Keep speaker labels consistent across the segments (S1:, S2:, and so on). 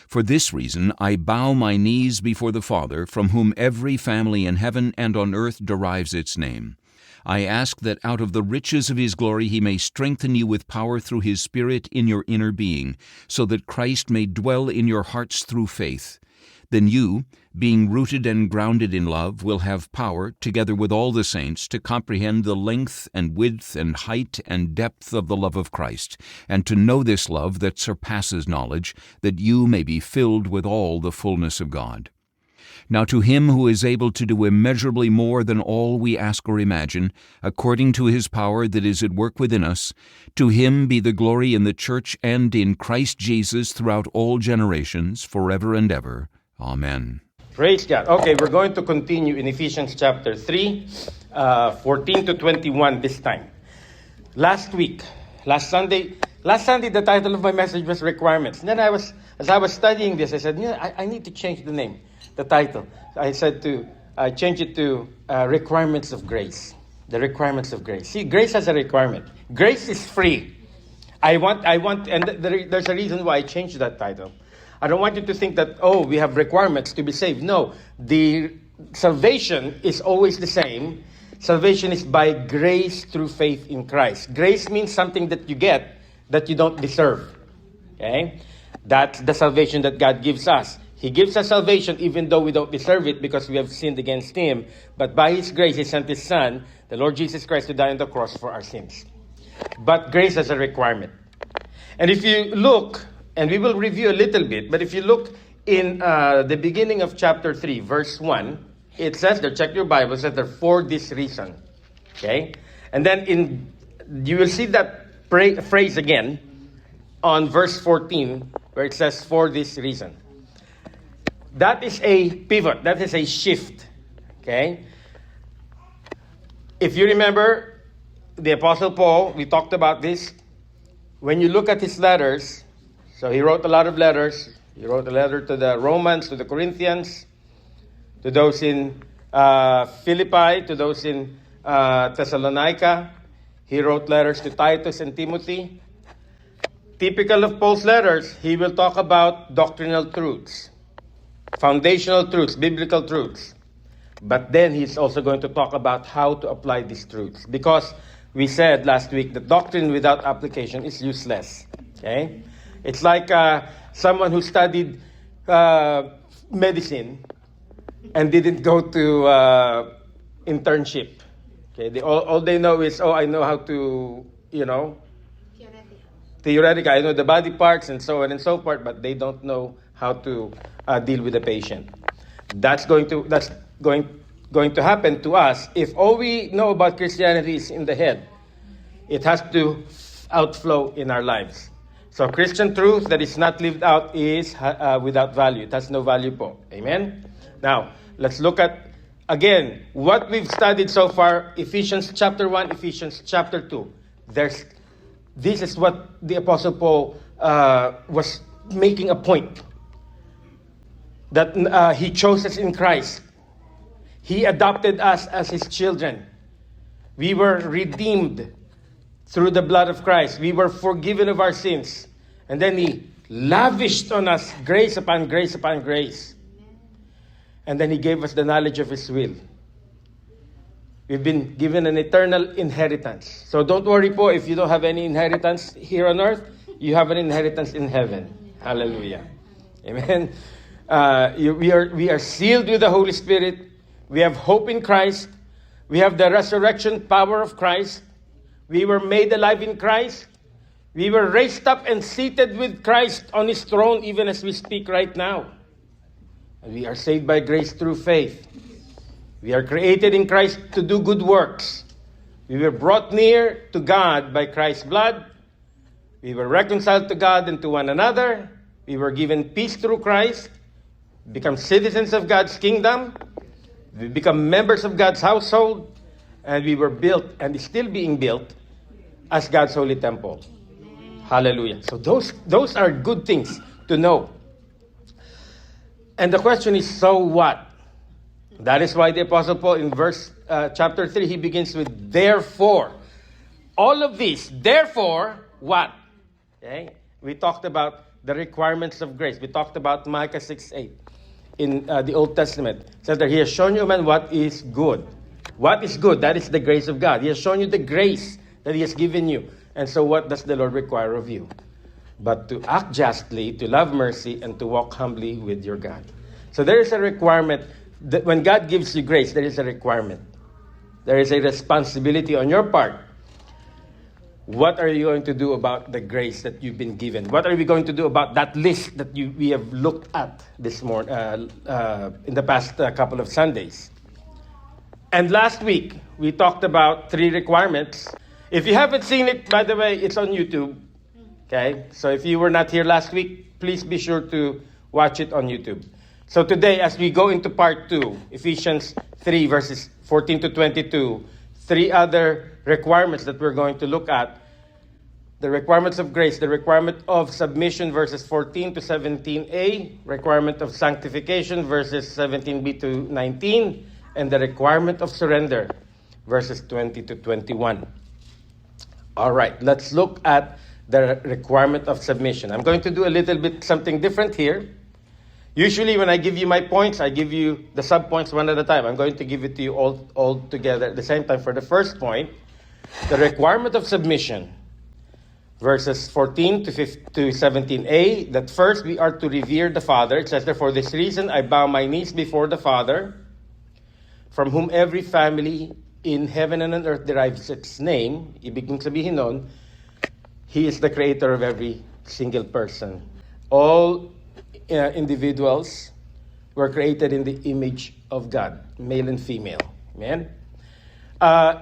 S1: For this reason I bow my knees before the Father, from whom every family in heaven and on earth derives its name. I ask that out of the riches of His glory He may strengthen you with power through His Spirit in your inner being, so that Christ may dwell in your hearts through faith. Then you, being rooted and grounded in love, will have power, together with all the saints, to comprehend the length and width and height and depth of the love of Christ, and to know this love that surpasses knowledge, that you may be filled with all the fullness of God. Now to Him who is able to do immeasurably more than all we ask or imagine, according to His power that is at work within us, to Him be the glory in the church and in Christ Jesus throughout all generations, forever and ever. Amen.
S2: Praise God. Okay, we're going to continue in Ephesians chapter 3, 14 to 21 this time. Last Sunday, the title of my message was Requirements. And then as I was studying this, I said, I need to change the title. I said I change it to Requirements of Grace. The Requirements of Grace. See, grace has a requirement. Grace is free. And there's a reason why I changed that title. I don't want you to think that, we have requirements to be saved. No, the salvation is always the same. Salvation is by grace through faith in Christ. Grace means something that you get that you don't deserve. Okay? That's the salvation that God gives us. He gives us salvation even though we don't deserve it because we have sinned against Him. But by His grace, He sent His Son, the Lord Jesus Christ, to die on the cross for our sins. But grace has a requirement. And if you look, and we will review a little bit, but if you look in the beginning of chapter 3, verse 1, it says there, check your Bible, it says there, for this reason. Okay? And then you will see that phrase again on verse 14, where it says, for this reason. That is a pivot. That is a shift. Okay? If you remember, the Apostle Paul, we talked about this. When you look at his letters, so he wrote a lot of letters. He wrote a letter to the Romans, to the Corinthians, to those in Philippi, to those in Thessalonica. He wrote letters to Titus and Timothy. Typical of Paul's letters, he will talk about doctrinal truths, foundational truths, biblical truths. But then he's also going to talk about how to apply these truths. Because we said last week that doctrine without application is useless. Okay? It's like someone who studied medicine and didn't go to internship. Okay, all they know is, I know how to, theoretical. I know the body parts and so on and so forth, but they don't know how to deal with the patient. That's going to happen to us if all we know about Christianity is in the head. It has to outflow in our lives. So Christian truth that is not lived out is without value. It has no value po. Amen? Now, let's look at, again, what we've studied so far, Ephesians chapter 1, Ephesians chapter 2. This is what the Apostle Paul was making a point. That he chose us in Christ. He adopted us as His children. We were redeemed through the blood of Christ. We were forgiven of our sins. And then He lavished on us grace upon grace upon grace. And then He gave us the knowledge of His will. We've been given an eternal inheritance. So don't worry po if you don't have any inheritance here on earth. You have an inheritance in heaven. Hallelujah. Amen. We are sealed with the Holy Spirit. We have hope in Christ. We have the resurrection power of Christ. We were made alive in Christ. We were raised up and seated with Christ on His throne even as we speak right now. And we are saved by grace through faith. We are created in Christ to do good works. We were brought near to God by Christ's blood. We were reconciled to God and to one another. We were given peace through Christ. Become citizens of God's kingdom. We become members of God's household. And we were built and is still being built as God's holy temple. Hallelujah. So those are good things to know. And the question is, so what? That is why the Apostle Paul in chapter 3, he begins with therefore. All of this, therefore, what? Okay? We talked about the requirements of grace. We talked about Micah 6:8 in the Old Testament. It says that He has shown you, man, what is good. What is good? That is the grace of God. He has shown you the grace that He has given you. And so what does the Lord require of you? But to act justly, to love mercy, and to walk humbly with your God. So there is a requirement. That when God gives you grace, there is a requirement. There is a responsibility on your part. What are you going to do about the grace that you've been given? What are we going to do about that list that we have looked at this morning, in the past couple of Sundays? And last week, we talked about 3 requirements. If you haven't seen it, by the way, it's on YouTube. Okay? So if you were not here last week, please be sure to watch it on YouTube. So today, as we go into part 2, Ephesians 3, verses 14 to 22, 3 other requirements that we're going to look at. The requirements of grace, the requirement of submission, verses 14 to 17a, requirement of sanctification, verses 17b to 19, and the requirement of surrender, verses 20 to 21. All right, let's look at the requirement of submission. I'm going to do a little bit something different here. Usually when I give you my points, I give you the sub-points one at a time. I'm going to give it to you all together at the same time. For the first point, the requirement of submission, verses 14 to 17a, that first we are to revere the Father. It says, "For this reason I bow my knees before the Father, from whom every family in heaven and on earth derives its name." Ibig kong sabihin nun, He is the creator of every single person. All individuals were created in the image of God, male and female. Amen?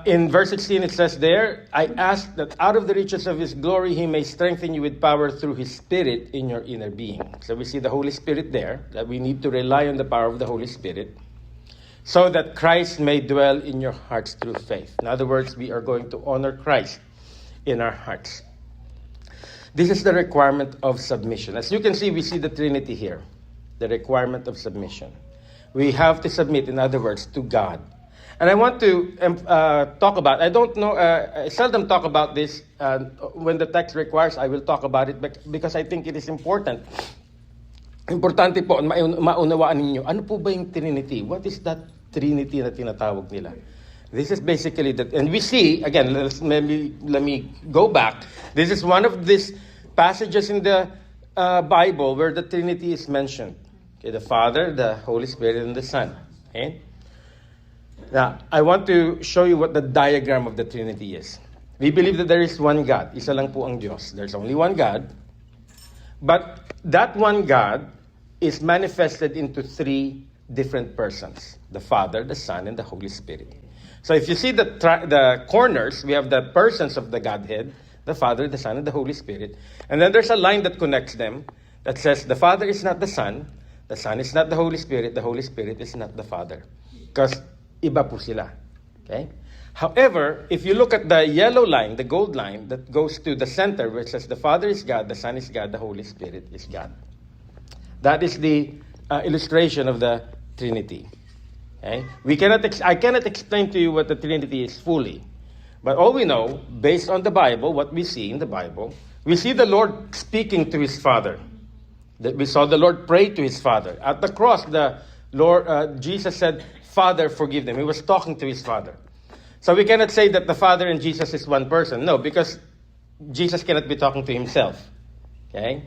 S2: In verse 16, it says there, "I ask that out of the riches of His glory, He may strengthen you with power through His Spirit in your inner being." So we see the Holy Spirit there, that we need to rely on the power of the Holy Spirit, so that Christ may dwell in your hearts through faith. In other words, we are going to honor Christ in our hearts. This is the requirement of submission. As you can see, we see the Trinity here. The requirement of submission. We have to submit, in other words, to God. And I want to talk about, I don't know, I seldom talk about this. When the text requires, I will talk about it because I think it is important. Importante po, maunawaan ninyo, ano po ba yung Trinity? What is that Trinity na tinatawag nila? This is basically that, and we see, again, let me go back. This is one of these passages in the Bible where the Trinity is mentioned. Okay, the Father, the Holy Spirit, and the Son. Okay? Now, I want to show you what the diagram of the Trinity is. We believe that there is one God. Isa lang po ang Diyos. There's only one God. But that one God is manifested into 3 different persons. The Father, the Son, and the Holy Spirit. So if you see the corners, we have the persons of the Godhead, the Father, the Son, and the Holy Spirit. And then there's a line that connects them that says the Father is not the Son is not the Holy Spirit is not the Father. Because iba po sila. Okay? However, if you look at the yellow line, the gold line that goes to the center, which says the Father is God, the Son is God, the Holy Spirit is God. That is the illustration of the Trinity. Okay? I cannot explain to you what the Trinity is fully. But all we know, based on the Bible, what we see in the Bible, we see the Lord speaking to His Father. We saw the Lord pray to His Father. At the cross, Jesus said, "Father, forgive them." He was talking to His Father. So we cannot say that the Father and Jesus is one person. No, because Jesus cannot be talking to Himself. Okay?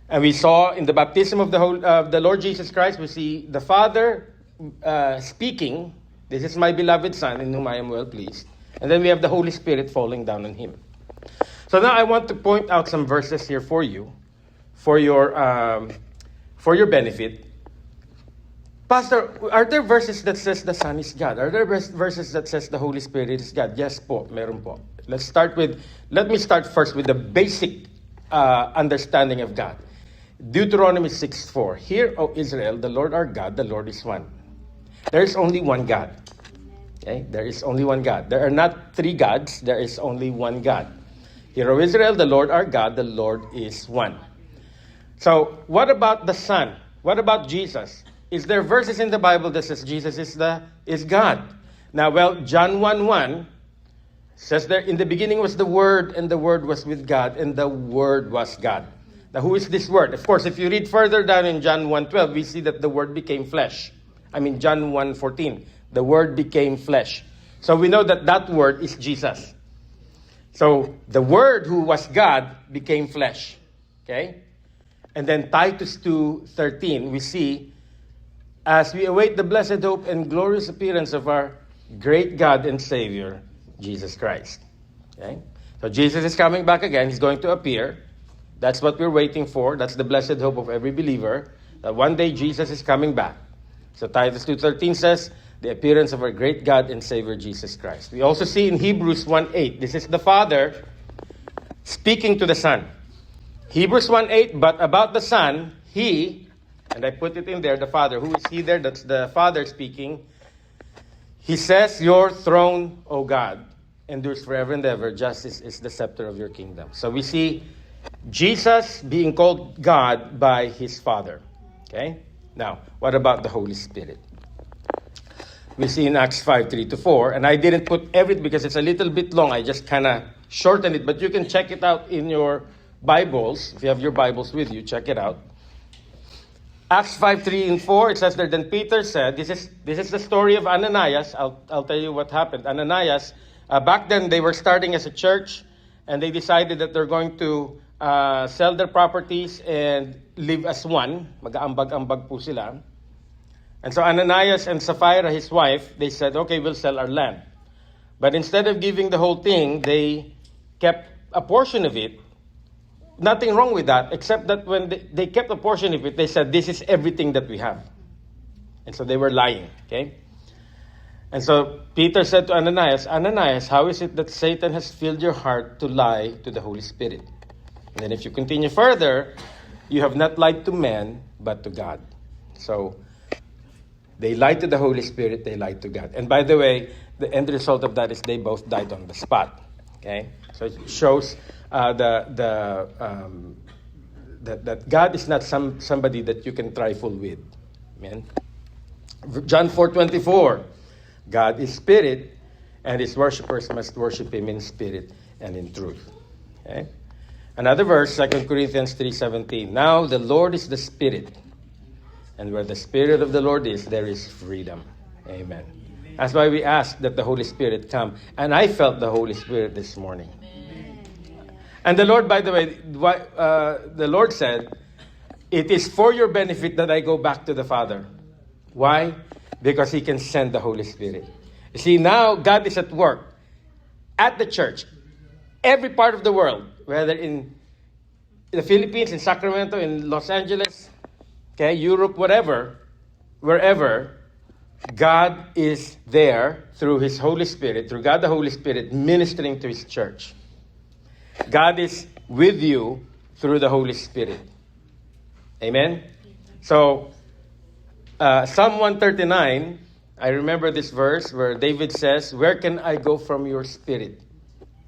S2: And we saw in the baptism of the Lord Jesus Christ, we see the Father speaking, "This is my beloved Son, in whom I am well pleased." And then we have the Holy Spirit falling down on Him. So now I want to point out some verses here for you, for your benefit. Pastor, are there verses that says the Son is God? Are there verses that says the Holy Spirit is God? Yes po, meron po. Let me start first with the basic understanding of God. Deuteronomy 6:4. "Hear, O Israel, the Lord our God, the Lord is one." There is only one God. Okay? There is only one God. There are not 3 gods. There is only one God. "Hear, O Israel, the Lord our God, the Lord is one." So, what about the Son? What about Jesus? Is there verses in the Bible that says Jesus is God? Now, well, John 1:1 says there, "In the beginning was the Word, and the Word was with God, and the Word was God." Now, who is this Word? Of course, if you read further down in John 1:12, we see that the Word became flesh. John 1:14, the Word became flesh. So we know that that Word is Jesus. So the Word who was God became flesh. Okay? And then Titus 2:13, we see, as we await the blessed hope and glorious appearance of our great God and Savior, Jesus Christ. Okay? So Jesus is coming back again. He's going to appear. That's what we're waiting for. That's the blessed hope of every believer, that one day Jesus is coming back. So Titus 2:13 says, the appearance of our great God and Savior, Jesus Christ. We also see in Hebrews 1:8, this is the Father speaking to the Son. Hebrews 1:8, but about the Son, He, and I put it in there, the Father. Who is He there? That's the Father speaking. He says, your throne, O God, endures forever and ever. Justice is the scepter of your kingdom. So we see Jesus being called God by His Father. Okay? Now, what about the Holy Spirit? We see in Acts 5:3-4, and I didn't put everything because it's a little bit long. I just kind of shortened it, but you can check it out in your Bibles. If you have your Bibles with you, check it out. Acts 5:3-4, it says there, then Peter said, this is the story of Ananias. I'll tell you what happened. Ananias, back then they were starting as a church, and they decided that they're going to sell their properties and live as one. Mag-aambag-ambag po sila. And so Ananias and Sapphira, his wife, they said, okay, we'll sell our land. But instead of giving the whole thing, they kept a portion of it. Nothing wrong with that, except that when they kept a portion of it, they said, this is everything that we have. And so they were lying, okay? And so Peter said to Ananias, Ananias, how is it that Satan has filled your heart to lie to the Holy Spirit? And then if you continue further, you have not lied to men, but to God. So they lied to the Holy Spirit, they lied to God. And by the way, the end result of that is they both died on the spot. Okay? So it shows that God is not somebody that you can trifle with. Amen? John 4:24, God is spirit, and His worshippers must worship Him in spirit and in truth. Okay? Another verse, 2 Corinthians 3:17. Now the Lord is the Spirit, and where the Spirit of the Lord is, there is freedom. Amen. That's why we ask that the Holy Spirit come. And I felt the Holy Spirit this morning. And the Lord, by the way, the Lord said, it is for your benefit that I go back to the Father. Why? Because He can send the Holy Spirit. You see, now God is at work at the church, every part of the world, whether in the Philippines, in Sacramento, in Los Angeles, okay, Europe, whatever, wherever, God is there through His Holy Spirit, through God the Holy Spirit, ministering to His church. God is with you through the Holy Spirit. Amen? So, Psalm 139, I remember this verse where David says, where can I go from your spirit?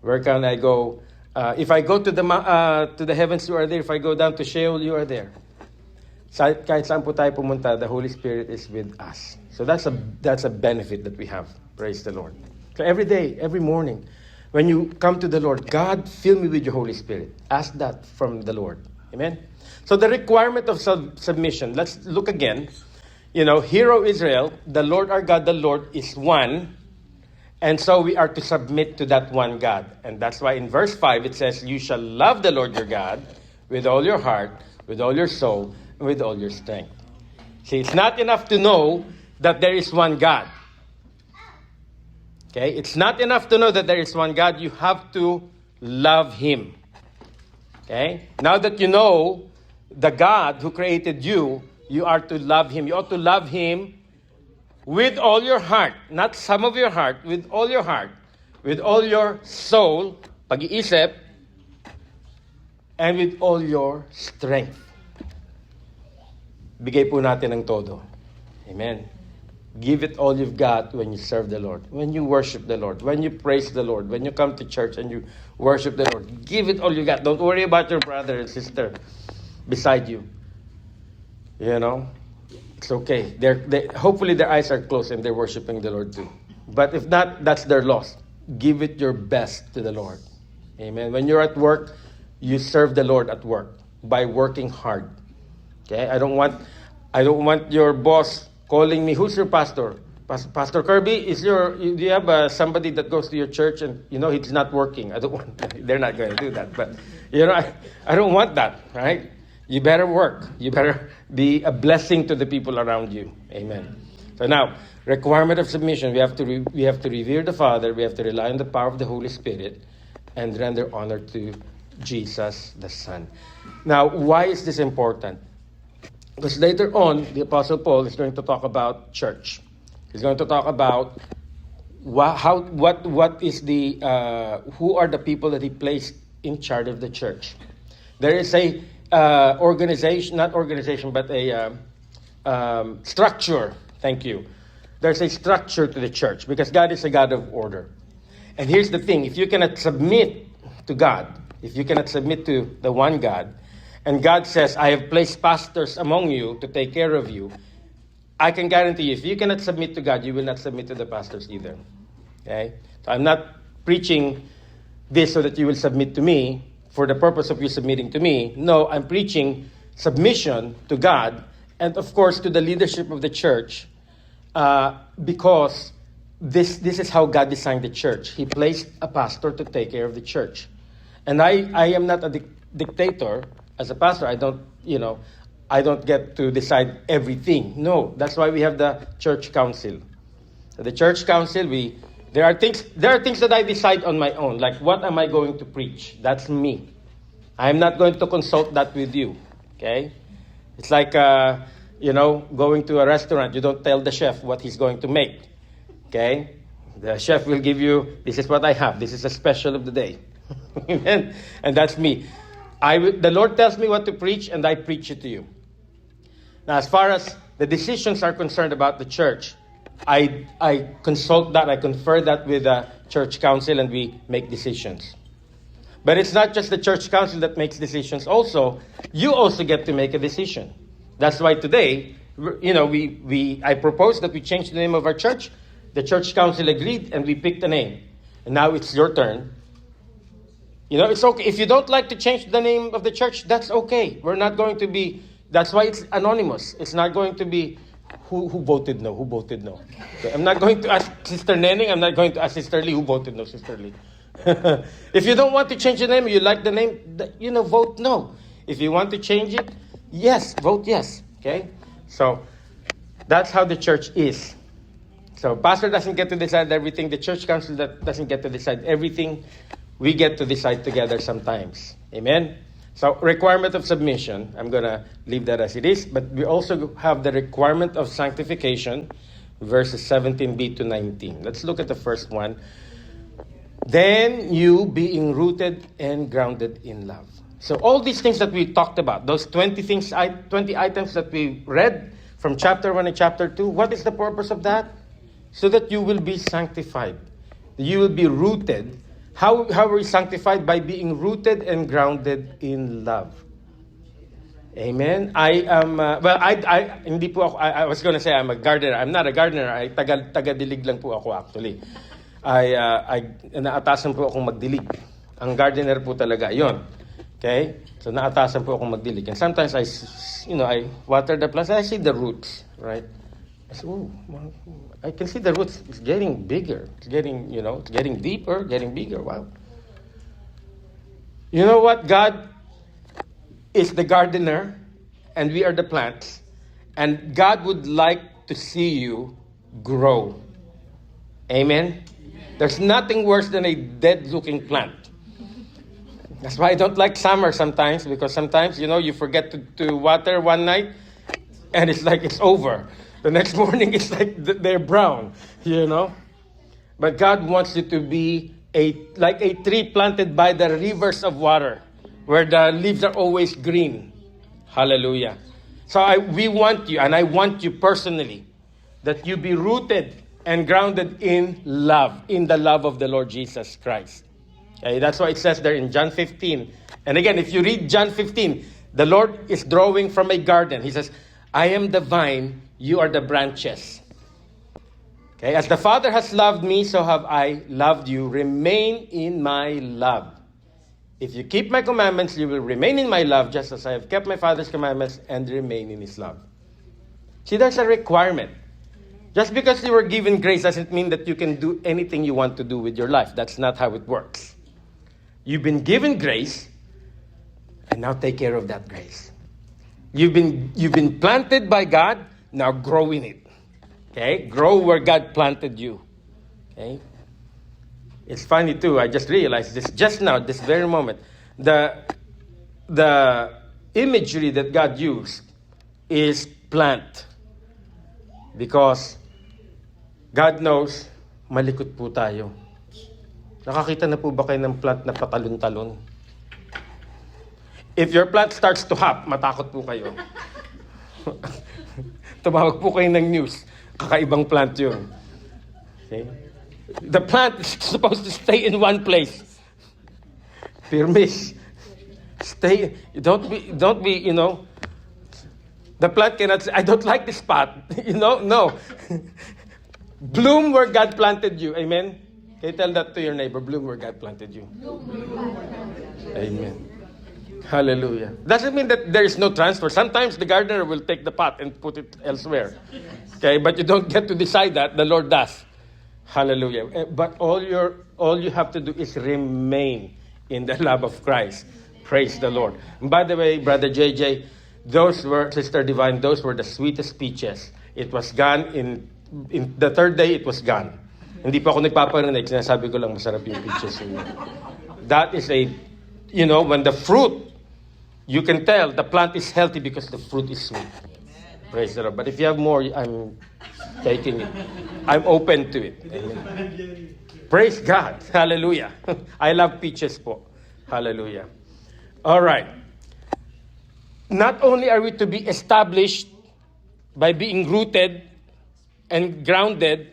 S2: Where can I go? If I go to the heavens, you are there. If I go down to Sheol, you are there. Kahit saan po tayo pumunta, the Holy Spirit is with us. So that's a benefit that we have. Praise the Lord. So every day, every morning, when you come to the Lord, God, fill me with your Holy Spirit. Ask that from the Lord. Amen? So the requirement of submission. Let's look again. Hear, O Israel, the Lord our God, the Lord is one. And so we are to submit to that one God. And that's why in verse 5 it says, you shall love the Lord your God with all your heart, with all your soul, and with all your strength. See, it's not enough to know that there is one God. Okay? It's not enough to know that there is one God. You have to love Him. Okay? Now that you know the God who created you, you are to love Him. You ought to love Him with all your heart. Not some of your heart, with all your heart. With all your soul, pag-iisip, and with all your strength. Bigay po natin ang todo. Amen. Give it all you've got when you serve the Lord. When you worship the Lord. When you praise the Lord. When you come to church and you worship the Lord. Give it all you got. Don't worry about your brother and sister beside you. It's okay. Hopefully their eyes are closed and they're worshiping the Lord too. But if not, that's their loss. Give it your best to the Lord. Amen. When you're at work, you serve the Lord at work. by working hard. Okay? I don't want your boss calling me, who's your pastor? Pastor Kirby, do you have somebody that goes to your church and he's not working? I don't want. They're not going to do that, but I don't want that, right? You better work. You better be a blessing to the people around you. Amen. So now, requirement of submission. We have to revere the Father. We have to rely on the power of the Holy Spirit, and render honor to Jesus the Son. Now, why is this important? Because later on, the Apostle Paul is going to talk about church. He's going to talk about who are the people that he placed in charge of the church. There is a structure. Thank you. There's a structure to the church because God is a God of order. And here's the thing: if you cannot submit to God, if you cannot submit to the one God, and God says, "I have placed pastors among you to take care of you," I can guarantee you, if you cannot submit to God, you will not submit to the pastors either. Okay? So I'm not preaching this so that you will submit to me for the purpose of you submitting to me. No, I'm preaching submission to God and, of course, to the leadership of the church because this is how God designed the church. He placed a pastor to take care of the church. And I am not a dictator. As a pastor, I don't get to decide everything. No, that's why we have the church council. So the church council, there are things that I decide on my own, like what am I going to preach? That's me. I'm not going to consult that with you. Okay? It's like going to a restaurant. You don't tell the chef what he's going to make. Okay? The chef will give you, this is what I have. This is a special of the day. Amen. And that's me. The Lord tells me what to preach, and I preach it to you. Now, as far as the decisions are concerned about the church, I consult that, I confer that with the church council, and we make decisions. But it's not just the church council that makes decisions. Also, you also get to make a decision. That's why today, I proposed that we change the name of our church. The church council agreed, and we picked a name. And now it's your turn. It's okay. If you don't like to change the name of the church, that's okay. We're not going to be... That's why it's anonymous. It's not going to be who voted no. Okay, I'm not going to ask Sister Nenning. I'm not going to ask Sister Lee who voted no, Sister Lee. If you don't want to change the name, you like the name, vote no. If you want to change it, yes, vote yes. Okay? So, that's how the church is. So, pastor doesn't get to decide everything. The church council doesn't get to decide everything. We get to decide together sometimes. Amen? So, requirement of submission, I'm going to leave that as it is. But we also have the requirement of sanctification, verses 17b to 19. Let's look at the first one. Then you being rooted and grounded in love. So, all these things that we talked about, those 20 items that we read from chapter 1 and chapter 2, what is the purpose of that? So that you will be sanctified. You will be rooted. How are we sanctified? By being rooted and grounded in love. Amen. I am, hindi po ako, I was gonna say I'm a gardener. I'm not a gardener. Taga-dilig lang po ako actually. Naatasan po akong magdilig. Ang gardener po talaga, yon. Okay? So naatasan po akong magdilig. And sometimes I water the plants. I see the roots, right? I say, I can see the roots. It's getting bigger. It's getting, it's getting deeper, getting bigger. Wow. You know what? God is the gardener, and we are the plants. And God would like to see you grow. Amen? There's nothing worse than a dead-looking plant. That's why I don't like summer sometimes, because sometimes, you forget to water one night, and it's like it's over. The next morning, it's like they're brown, But God wants you to be like a tree planted by the rivers of water, where the leaves are always green. Hallelujah. So we want you, and I want you personally, that you be rooted and grounded in love, in the love of the Lord Jesus Christ. Okay, that's why it says there in John 15. And again, if you read John 15, the Lord is drawing from a garden. He says, I am the vine, you are the branches. Okay, as the Father has loved me, so have I loved you. Remain in my love. If you keep my commandments, you will remain in my love, just as I have kept my Father's commandments and remain in his love. See, there's a requirement. Just because you were given grace doesn't mean that you can do anything you want to do with your life. That's not how it works. You've been given grace, and now take care of that grace. You've been planted by God, now grow in it. Okay? Grow where God planted you. Okay? It's funny too, I just realized this just now, this very moment. The imagery that God used is plant. Because God knows, malikot po tayo. Nakakita na po ba kayo ng plant na patalon-talon? If your plant starts to hop, matakot po kayo. Tumawag po kayo ng news. Kakaibang plant yun. Okay? The plant is supposed to stay in one place. Firmish. Stay. Don't be, the plant cannot say, I don't like this spot. No. Bloom where God planted you. Amen? Can you tell that to your neighbor? Bloom where God planted you. Amen. Hallelujah. Doesn't mean that there is no transfer. Sometimes the gardener will take the pot and put it elsewhere. Okay, but you don't get to decide that. The Lord does. Hallelujah. But all you have to do is remain in the love of Christ. Praise the Lord. And by the way, Brother JJ, Sister Divine, those were the sweetest peaches. It was gone in the third day, it was gone. Hindi pa ako nagpaparinig, sinasabi ko lang masarap yung peaches. That is when the fruit, you can tell the plant is healthy because the fruit is sweet. Praise the Lord. But if you have more, I'm taking it. I'm open to it. Amen. Praise God. Hallelujah. I love peaches po. Hallelujah. All right. Not only are we to be established by being rooted and grounded,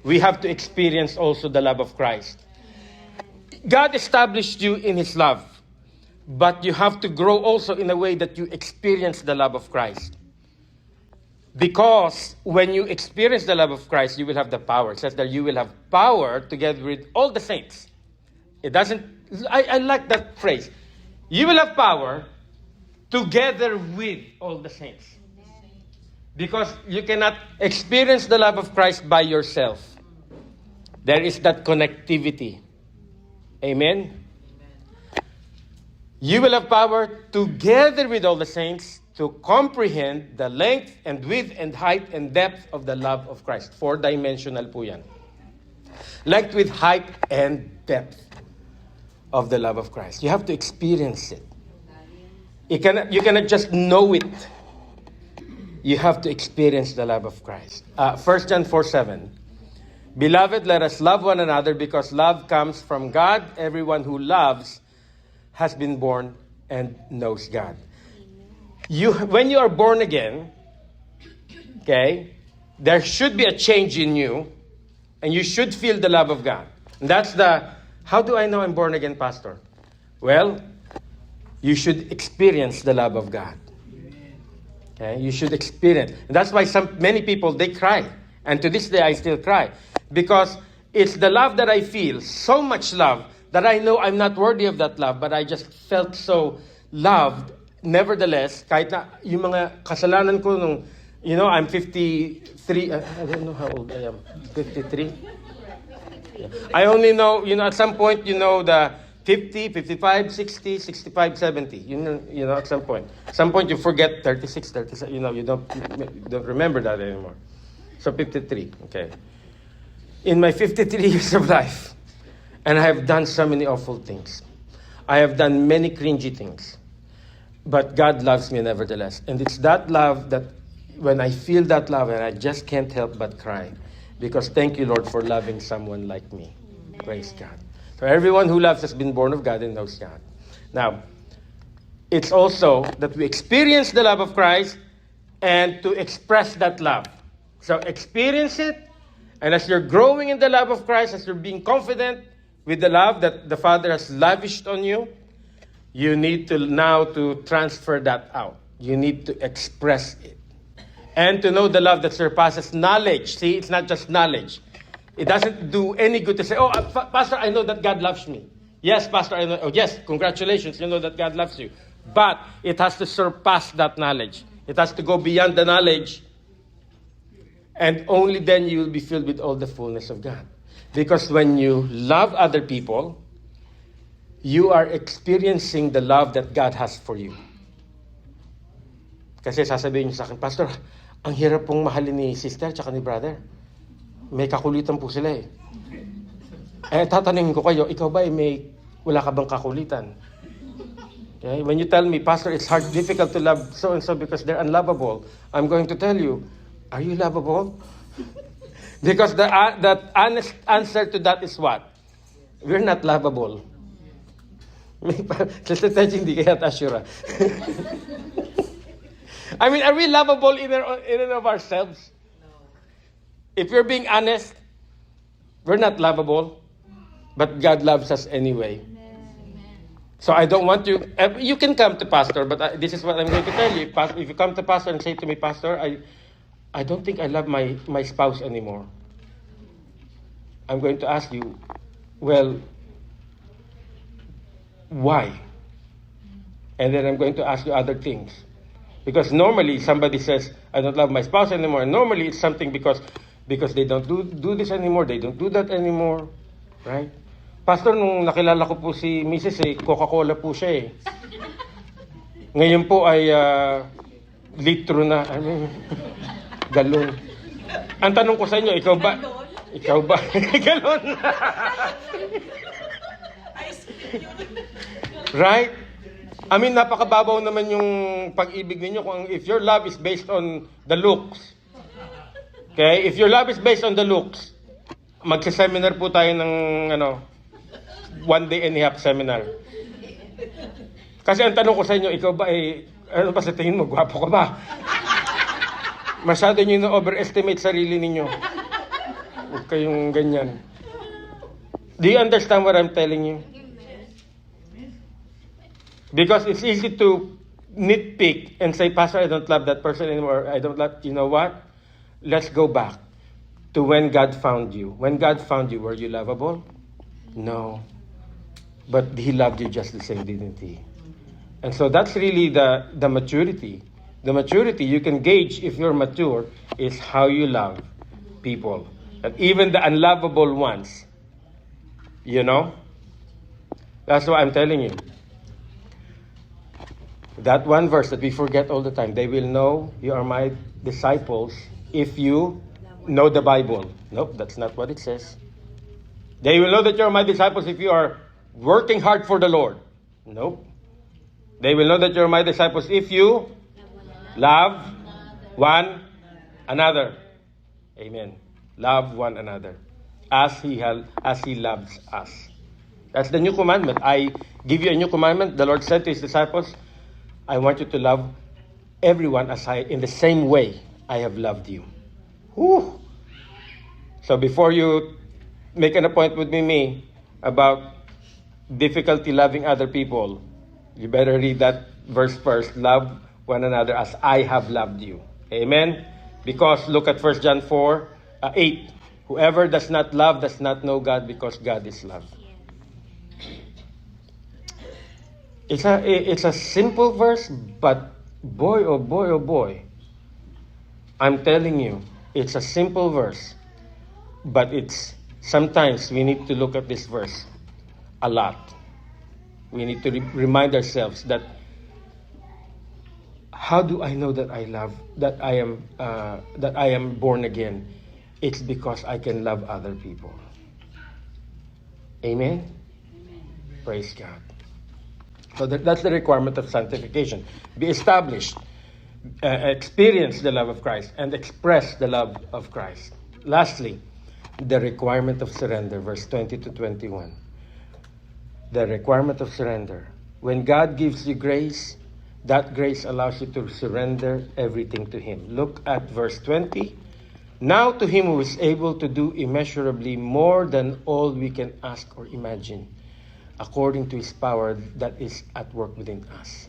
S2: we have to experience also the love of Christ. God established you in his love, but you have to grow also in a way that you experience the love of Christ. Because when you experience the love of Christ, you will have the power. It says that you will have power together with all the saints. I like that phrase. You will have power together with all the saints. Because you cannot experience the love of Christ by yourself. There is that connectivity. Amen? You will have power together with all the saints to comprehend the length and width and height and depth of the love of Christ. 4-dimensional po yan. Length, width, height, and depth of the love of Christ. You have to experience it. You cannot just know it. You have to experience the love of Christ. 1 John 4:7. Beloved, let us love one another because love comes from God. Everyone who loves has been born and knows God. When you are born again, okay, there should be a change in you, and you should feel the love of God. And that's how do I know I'm born again, Pastor? Well, you should experience the love of God. Okay, you should experience. And that's why many people, they cry. And to this day, I still cry. Because it's the love that I feel, so much love, that I know I'm not worthy of that love, but I just felt so loved. Nevertheless, kahit na yung mga kasalanan ko nung, I'm 53, I don't know how old I am, 53? Yeah. I only know, at some point, the 50, 55, 60, 65, 70, at some point. At some point, you forget 36, 37, you don't remember that anymore. So 53, okay. In my 53 years of life, and I have done so many awful things. I have done many cringy things. But God loves me nevertheless. And it's that love that when I feel that love, and I just can't help but cry. Because thank you, Lord, for loving someone like me. Praise God. So everyone who loves has been born of God and knows God. Now, it's also that we experience the love of Christ and to express that love. So experience it, and as you're growing in the love of Christ, as you're being confident with the love that the Father has lavished on you, you need to now to transfer that out. You need to express it. And to know the love that surpasses knowledge. See, it's not just knowledge. It doesn't do any good to say, Pastor, I know that God loves me. Yes, Pastor, I know. Oh, yes, congratulations. You know that God loves you. But it has to surpass that knowledge. It has to go beyond the knowledge. And only then you will be filled with all the fullness of God. Because when you love other people, you are experiencing the love that God has for you. Kasi sasabihin niyo sa akin, Pastor, ang hirap pong mahalin ni sister tsaka ni brother. May kakulitan po sila eh. Tatanungin ko kayo, ikaw ba wala ka bang kakulitan? Okay? When you tell me, Pastor, it's difficult to love so-and-so because they're unlovable, I'm going to tell you, are you lovable? Because the honest answer to that is what? We're not lovable. Sister Teji, hindi kaya asura. I mean, are we lovable in and of ourselves? If you're being honest, we're not lovable, but God loves us anyway. So I don't want you. You can come to Pastor, but this is what I'm going to tell you. If you come to Pastor and say to me, Pastor, I don't think I love my spouse anymore. I'm going to ask you, well, why? And then I'm going to ask you other things. Because normally somebody says, I don't love my spouse anymore. And normally it's something because they don't do this anymore, they don't do that anymore. Right? Pastor, nung nakilala ko po si Mrs. Coca-Cola po siya eh. Ngayon po ay litro na, galon. Ang tanong ko sa inyo, ikaw ba? Galon. Right? I mean, napakababaw naman yung pag-ibig ninyo if your love is based on the looks. Okay? If your love is based on the looks, magsa-seminar po tayo ng, 1 day and a half seminar. Kasi ang tanong ko sa inyo, ikaw ba ano pa sa tingin mo, gwapo ka ba? Masyado nyo na-overestimate sarili ninyo. Huwag kayong ganyan. Do you understand what I'm telling you? Because it's easy to nitpick and say, Pastor, I don't love that person anymore. I don't love, you know what? Let's go back to when God found you. When God found you, were you lovable? No. But He loved you just the same, didn't He? And so that's really the maturity. The maturity you can gauge if you're mature is how you love people. And even the unlovable ones. You know? That's what I'm telling you. That one verse that we forget all the time. They will know you are my disciples if you know the Bible. Nope, that's not what it says. They will know that you are my disciples if you are working hard for the Lord. Nope. They will know that you are my disciples if you love one another. Amen. Love one another as He loves us. That's the new commandment. I give you a new commandment. The Lord said to His disciples, I want you to love everyone in the same way I have loved you. Whew. So before you make an appointment with me about difficulty loving other people, you better read that verse first. Love one another as I have loved you. Amen? Because look at 1 John 4:8. Whoever does not love does not know God, because God is love. It's a simple verse, but boy, oh boy, oh boy. I'm telling you, it's a simple verse, but sometimes we need to look at this verse a lot. We need to remind ourselves that how do I know that that I am born again? It's because I can love other people. Amen? Praise God. So that's the requirement of sanctification. Be established, experience the love of Christ, and express the love of Christ. Lastly, the requirement of surrender, verse 20 to 21. The requirement of surrender. When God gives you grace, that grace allows you to surrender everything to Him. Look at verse 20. Now to Him who is able to do immeasurably more than all we can ask or imagine, according to His power that is at work within us.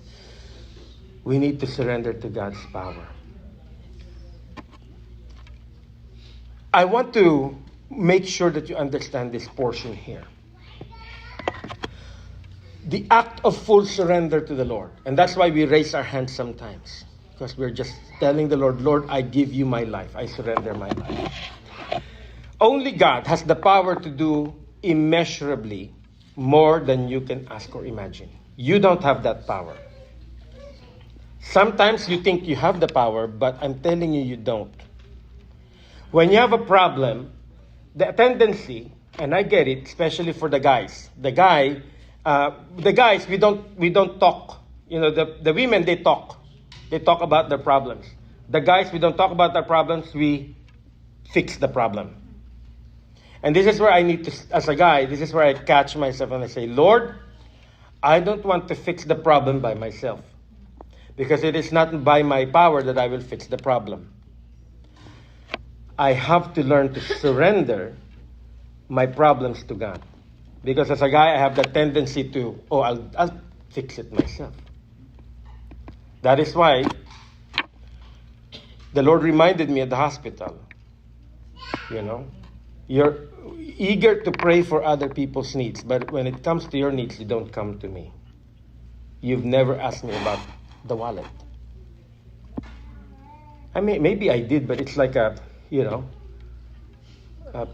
S2: We need to surrender to God's power. I want to make sure that you understand this portion here. the act of full surrender to the Lord. And that's why we raise our hands sometimes. Because we're just telling the Lord, Lord, I give you my life. I surrender my life. Only God has the power to do immeasurably more than you can ask or imagine. You don't have that power. Sometimes you think you have the power, but I'm telling you, you don't. When you have a problem, the tendency, and I get it, especially for the guys. The guys, we don't talk. You know, the women, they talk. They talk about their problems. The guys, we don't talk about their problems. We fix the problem. And this is where I need to, as a guy, this is where I catch myself and I say, Lord, I don't want to fix the problem by myself. Because it is not by my power that I will fix the problem. I have to learn to surrender my problems to God. Because as a guy, I have the tendency to, I'll fix it myself. That is why the Lord reminded me at the hospital, you know, you're eager to pray for other people's needs, but when it comes to your needs, you don't come to me. You've never asked me about the wallet. I mean, maybe I did, but it's like a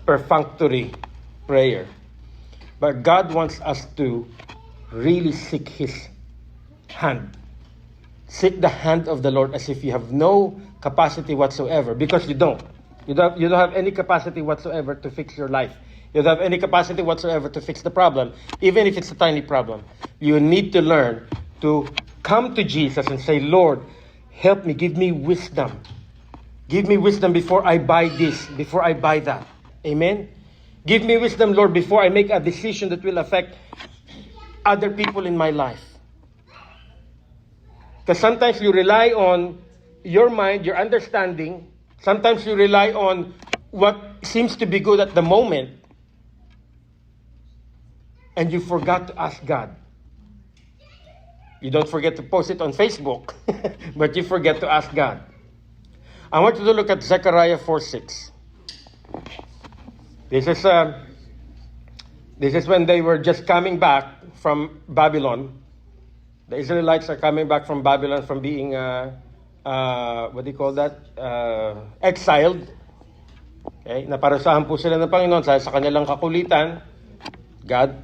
S2: perfunctory prayer. But God wants us to really seek His hand. Seek the hand of the Lord as if you have no capacity whatsoever, because you don't. You don't have any capacity whatsoever to fix your life. You don't have any capacity whatsoever to fix the problem, even if it's a tiny problem. You need to learn to come to Jesus and say, Lord, help me, give me wisdom. Give me wisdom before I buy this, before I buy that. Amen? Give me wisdom, Lord, before I make a decision that will affect other people in my life. Because sometimes you rely on your mind, your understanding. Sometimes you rely on what seems to be good at the moment. And you forgot to ask God. You don't forget to post it on Facebook, but you forget to ask God. I want you to look at Zechariah 4:6. This is when they were just coming back from Babylon. The Israelites are coming back from Babylon from being, exiled. Okay? Naparusahan po sila ng Panginoon sa kanilang kakulitan. God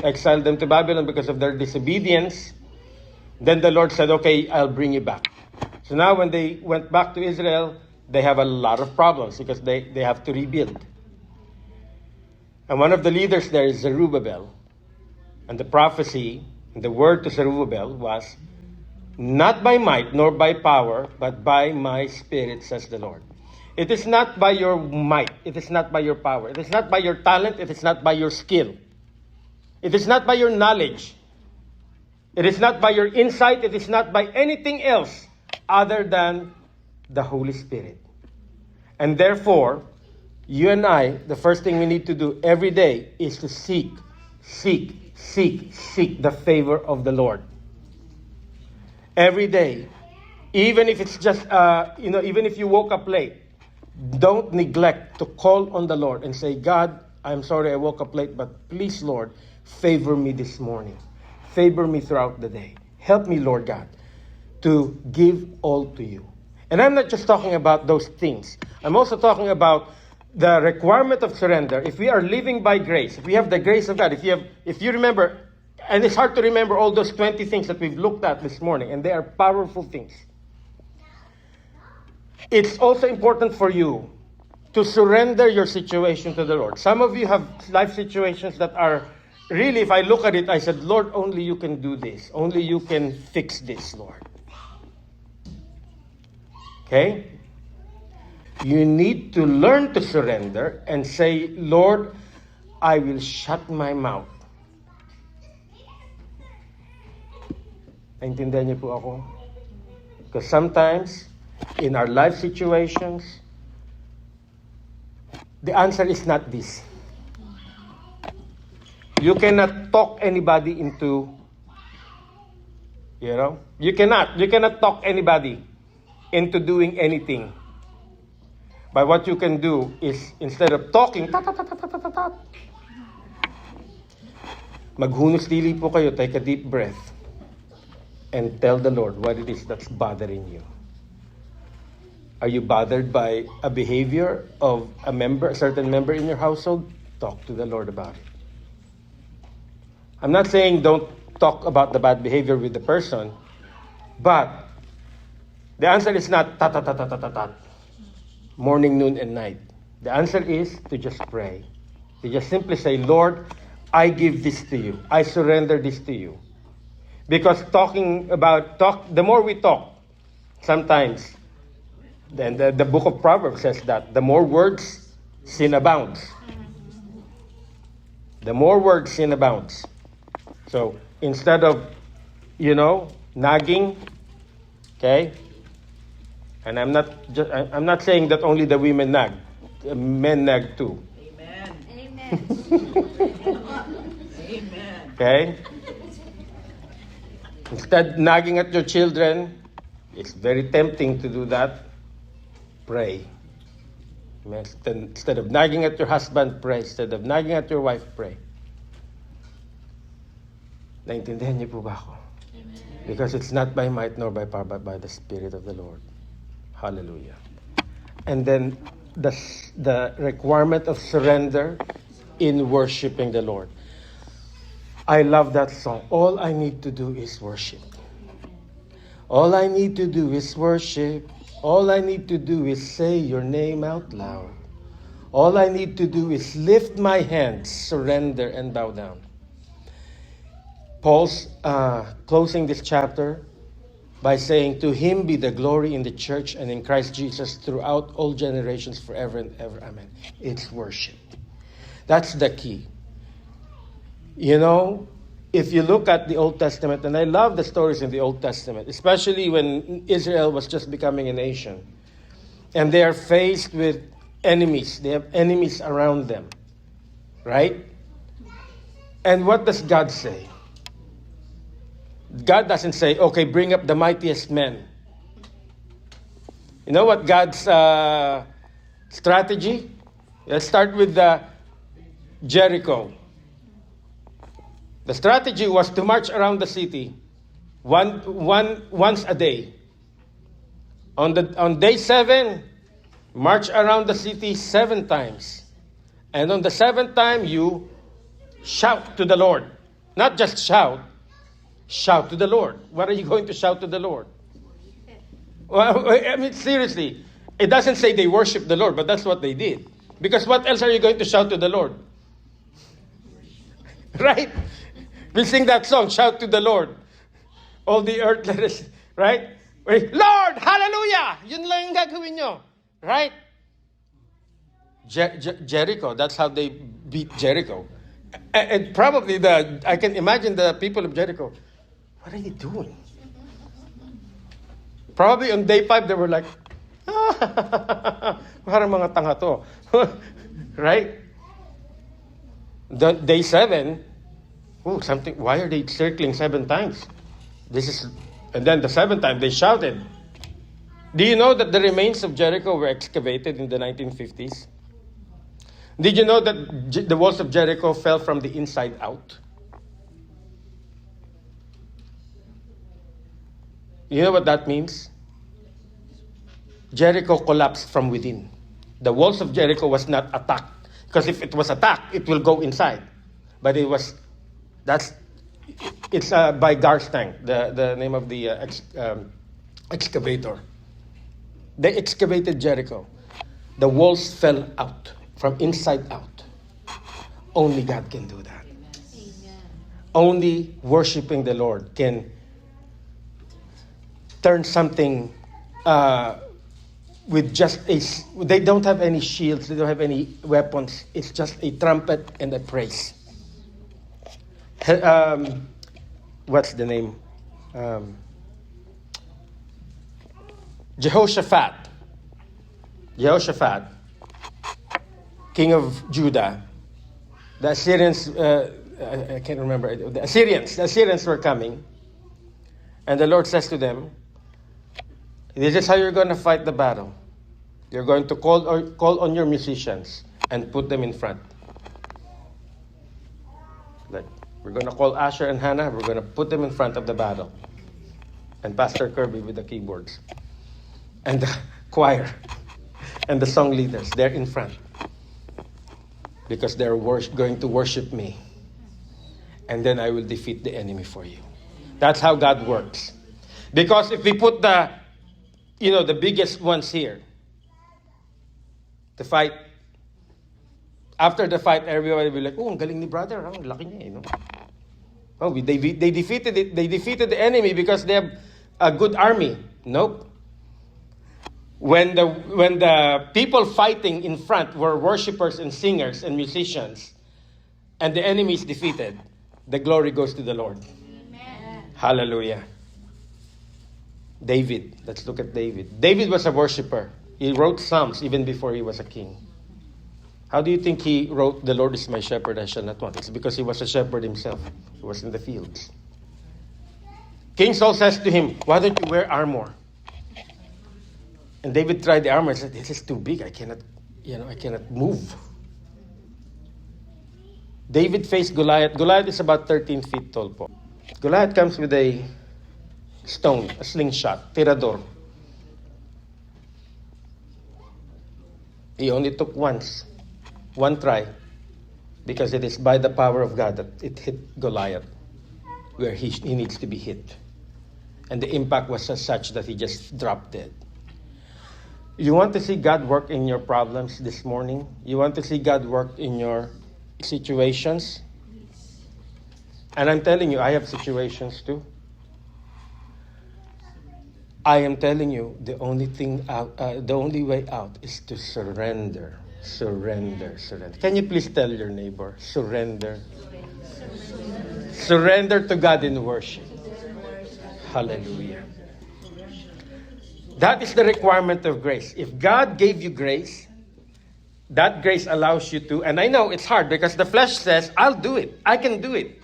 S2: exiled them to Babylon because of their disobedience. Then the Lord said, okay, I'll bring you back. So now when they went back to Israel, they have a lot of problems because they have to rebuild. And one of the leaders there is Zerubbabel. And the prophecy, the word to Zerubbabel was, not by might nor by power, but by my spirit, says the Lord. It is not by your might. It is not by your power. It is not by your talent. It is not by your skill. It is not by your knowledge. It is not by your insight. It is not by anything else other than the Holy Spirit. And therefore, you and I, the first thing we need to do every day is to seek the favor of the Lord. Every day. Even if it's just, even if you woke up late, don't neglect to call on the Lord and say, God, I'm sorry I woke up late, but please, Lord, favor me this morning. Favor me throughout the day. Help me, Lord God, to give all to you. And I'm not just talking about those things. I'm also talking about the requirement of surrender. If we are living by grace, if we have the grace of God, if you remember, and it's hard to remember all those 20 things that we've looked at this morning, and they are powerful things. It's also important for you to surrender your situation to the Lord. Some of you have life situations that are really, if I look at it, I said, Lord, only you can do this. Only you can fix this, Lord. Okay? You need to learn to surrender and say, Lord, I will shut my mouth. Naintindihan niyo po ako? Because sometimes, in our life situations, the answer is not this. You cannot talk anybody into, you cannot talk anybody into doing anything. But what you can do is, instead of talking, Maghunos dili po kayo, take a deep breath, and tell the Lord what it is that's bothering you. Are you bothered by a behavior of a certain member in your household? Talk to the Lord about it. I'm not saying don't talk about the bad behavior with the person, but the answer is not ta ta ta ta ta ta ta, morning, noon, and night. The answer is to just pray. To just simply say, Lord, I give this to you. I surrender this to you. Because the more we talk, sometimes, then the book of Proverbs says that the more words, sin abounds. The more words, sin abounds. So instead of, nagging, okay? And I'm not saying that only the women nag. Men nag too.
S3: Amen. Amen.
S2: Okay? Instead nagging at your children, it's very tempting to do that. Pray. Instead of nagging at your husband, pray. Instead of nagging at your wife, pray. Naintindihan niyo po ba ako? Amen. Because it's not by might nor by power, but by the Spirit of the Lord. Hallelujah. And then the requirement of surrender in worshiping the Lord. I love that song. All I need to do is worship. All I need to do is worship. All I need to do is say your name out loud. All I need to do is lift my hands, surrender, and bow down. Paul's closing this chapter by saying, to him be the glory in the church and in Christ Jesus throughout all generations forever and ever. Amen. It's worship. That's the key. If you look at the Old Testament, and I love the stories in the Old Testament, especially when Israel was just becoming a nation, and they are faced with enemies. They have enemies around them, right? And what does God say? God doesn't say, okay, bring up the mightiest men. You know what God's strategy? Let's start with Jericho. The strategy was to march around the city once a day. On day 7, march around the city 7 times. And on the 7th time, you shout to the Lord. Not just shout to the Lord. What are you going to shout to the Lord? Well, I mean, seriously, it doesn't say they worship the Lord, but that's what they did. Because what else are you going to shout to the Lord? Right? We sing that song, shout to the Lord. All the earth, let us, right? Lord, hallelujah! Yun lang yung gagawin nyo. Right? Jericho, that's how they beat Jericho. And probably I can imagine the people of Jericho, what are you doing? Probably on day 5, they were like, parang mga tanga to. Right? Day 7, why are they circling 7 times? And then the 7th time they shouted. Do you know that the remains of Jericho were excavated in the 1950s? Did you know that the walls of Jericho fell from the inside out? You know what that means? Jericho collapsed from within. The walls of Jericho was not attacked. Because if it was attacked, it will go inside. But it's by Garstang, the name of the excavator. They excavated Jericho. The walls fell out, from inside out. Only God can do that. Amen. Only worshiping the Lord can turn something with just they don't have any shields, they don't have any weapons. It's just a trumpet and a praise. What's the name? Jehoshaphat, king of Judah. The Assyrians, I can't remember. The Assyrians were coming. And the Lord says to them, this is how you're going to fight the battle. You're going to call on your musicians and put them in front. Like, We're going to call Asher and Hannah. We're going to put them in front of the battle. And Pastor Kirby with the keyboards. And the choir. And the song leaders. They're in front. Because they're going to worship me. And then I will defeat the enemy for you. That's how God works. Because if we put the biggest ones here, the fight, after the fight, everybody will be like, oh, ang galing ni brother, ang laki niya, Oh, they defeated it. They defeated the enemy because they have a good army. Nope. When the people fighting in front were worshipers and singers and musicians, and the enemy is defeated, the glory goes to the Lord. Amen. Hallelujah. David. Let's look at David. David was a worshiper. He wrote Psalms even before he was a king. How do you think he wrote, "The Lord is my shepherd, I shall not want"? It's because he was a shepherd himself. He was in the fields. King Saul says to him, "Why don't you wear armor?" And David tried the armor and said, "This is too big. I cannot move." David faced Goliath. Goliath is about 13 feet tall po. Goliath comes with a stone, a slingshot, tirador. He only took one try, because it is by the power of God that it hit Goliath where he needs to be hit. And the impact was such that he just dropped dead. You want to see God work in your problems this morning? You want to see God work in your situations? And I'm telling you, I have situations too. I am telling you, the only way out is to surrender. Surrender. Can you please tell your neighbor, surrender? Surrender to God in worship. Hallelujah. That is the requirement of grace. If God gave you grace, that grace allows you to, and I know it's hard because the flesh says, I'll do it. I can do it.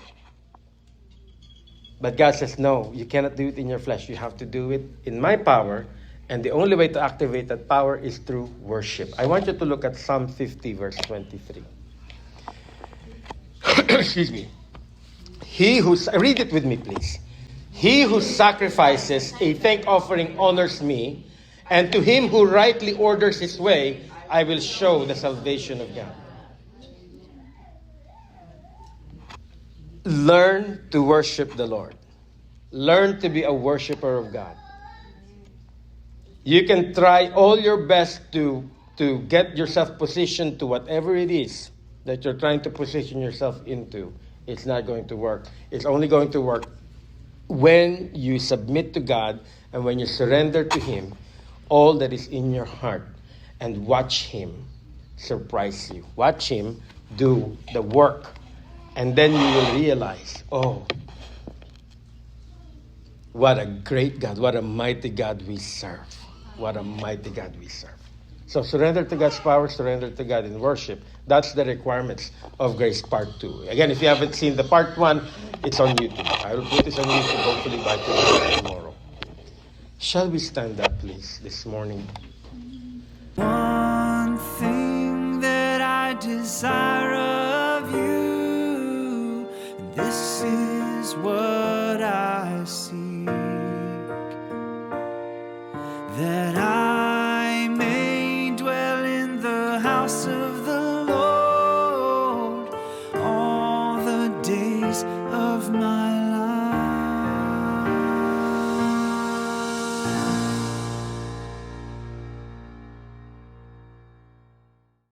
S2: But God says, no, you cannot do it in your flesh. You have to do it in my power. And the only way to activate that power is through worship. I want you to look at Psalm 50, verse 23. Excuse me. Read it with me, please. He who sacrifices a thank offering honors me, and to him who rightly orders his way, I will show the salvation of God. Learn to worship the Lord. Learn to be a worshiper of God. You can try all your best to get yourself positioned to whatever it is that you're trying to position yourself into. It's not going to work. It's only going to work when you submit to God and when you surrender to Him all that is in your heart, and watch Him surprise you. Watch Him do the work. And then you will realize, oh, what a great God, what a mighty God we serve. What a mighty God we serve. So surrender to God's power, surrender to God in worship. That's the requirements of Grace Part 2. Again, if you haven't seen the Part 1, it's on YouTube. I will put this on YouTube hopefully by tomorrow. Shall we stand up, please, this morning?
S3: One thing that I desire of you, this is what I seek, that I may dwell in the house of the Lord all the days of my